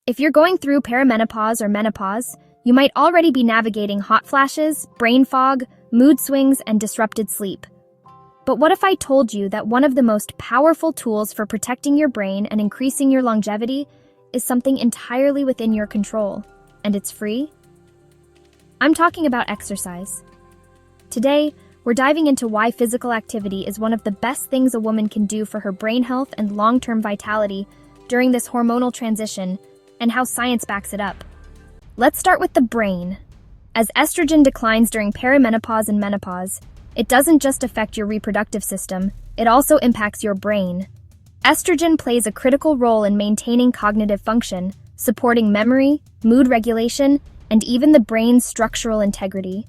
If you're going through perimenopause or menopause, you might already be navigating hot flashes, brain fog, mood swings, and disrupted sleep. But what if I told you that one of the most powerful tools for protecting your brain and increasing your longevity is something entirely within your control, and it's free? I'm talking about exercise. Today, we're diving into why physical activity is one of the best things a woman can do for her brain health and long-term vitality during this hormonal transition, and how science backs it up. Let's start with the brain. As estrogen declines during perimenopause and menopause, it doesn't just affect your reproductive system, it also impacts your brain. Estrogen plays a critical role in maintaining cognitive function, supporting memory, mood regulation, and even the brain's structural integrity.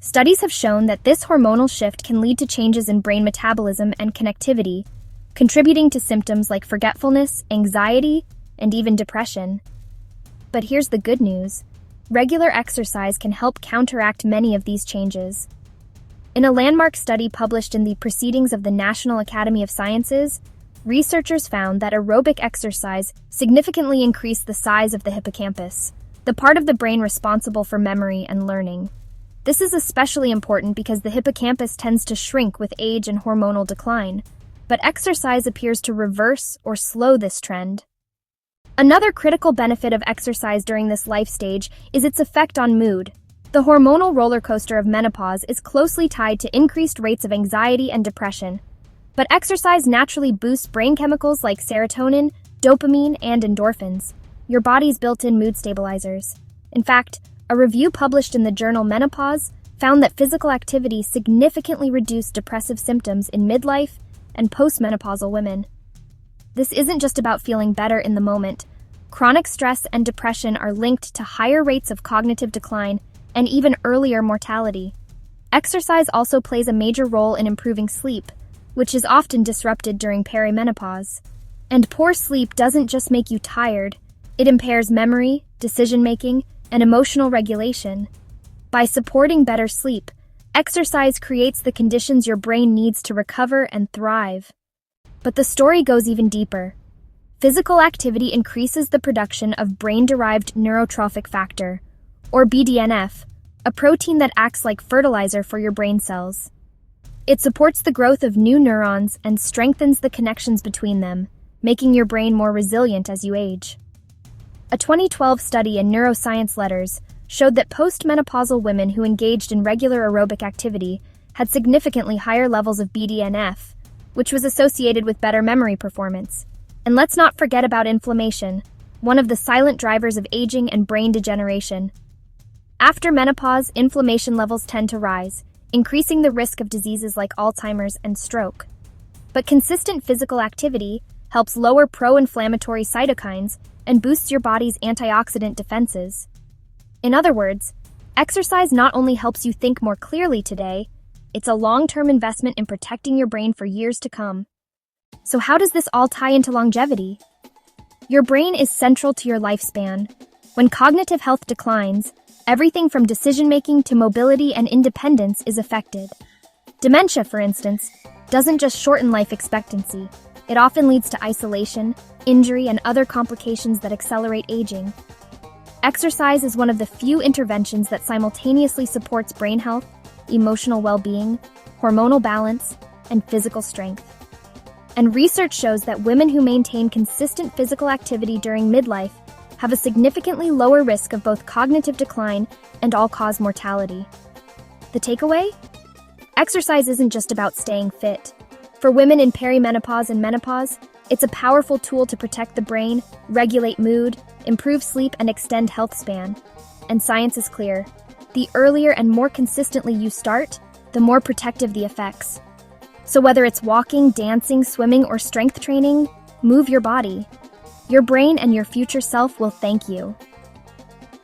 Studies have shown that this hormonal shift can lead to changes in brain metabolism and connectivity, contributing to symptoms like forgetfulness, anxiety, and even depression. But here's the good news. Regular exercise can help counteract many of these changes. In a landmark study published in the Proceedings of the National Academy of Sciences, researchers found that aerobic exercise significantly increased the size of the hippocampus, the part of the brain responsible for memory and learning. This is especially important because the hippocampus tends to shrink with age and hormonal decline, but exercise appears to reverse or slow this trend. Another critical benefit of exercise during this life stage is its effect on mood. The hormonal roller coaster of menopause is closely tied to increased rates of anxiety and depression. But exercise naturally boosts brain chemicals like serotonin, dopamine, and endorphins, your body's built-in mood stabilizers. In fact, a review published in the journal Menopause found that physical activity significantly reduced depressive symptoms in midlife and postmenopausal women. This isn't just about feeling better in the moment. Chronic stress and depression are linked to higher rates of cognitive decline and even earlier mortality. Exercise also plays a major role in improving sleep, which is often disrupted during perimenopause. And poor sleep doesn't just make you tired, it impairs memory, decision-making, and emotional regulation. By supporting better sleep, exercise creates the conditions your brain needs to recover and thrive. But the story goes even deeper. Physical activity increases the production of brain-derived neurotrophic factor, or BDNF, a protein that acts like fertilizer for your brain cells. It supports the growth of new neurons and strengthens the connections between them, making your brain more resilient as you age. A 2012 study in Neuroscience Letters showed that postmenopausal women who engaged in regular aerobic activity had significantly higher levels of BDNF, which was associated with better memory performance. And let's not forget about inflammation, one of the silent drivers of aging and brain degeneration. After menopause, inflammation levels tend to rise, increasing the risk of diseases like Alzheimer's and stroke. But consistent physical activity helps lower pro-inflammatory cytokines and boosts your body's antioxidant defenses. In other words, exercise not only helps you think more clearly today, it's a long-term investment in protecting your brain for years to come. So how does this all tie into longevity? Your brain is central to your lifespan. When cognitive health declines, everything from decision-making to mobility and independence is affected. Dementia, for instance, doesn't just shorten life expectancy. It often leads to isolation, injury, and other complications that accelerate aging. Exercise is one of the few interventions that simultaneously supports brain health, emotional well-being, hormonal balance, and physical strength. And research shows that women who maintain consistent physical activity during midlife have a significantly lower risk of both cognitive decline and all-cause mortality. The takeaway? Exercise isn't just about staying fit. For women in perimenopause and menopause, it's a powerful tool to protect the brain, regulate mood, improve sleep, and extend health span. And science is clear. The earlier and more consistently you start, the more protective the effects. So whether it's walking, dancing, swimming, or strength training, move your body. Your brain and your future self will thank you.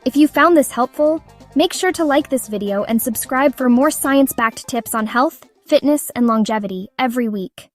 If you found this helpful, make sure to like this video and subscribe for more science-backed tips on health, fitness, and longevity every week.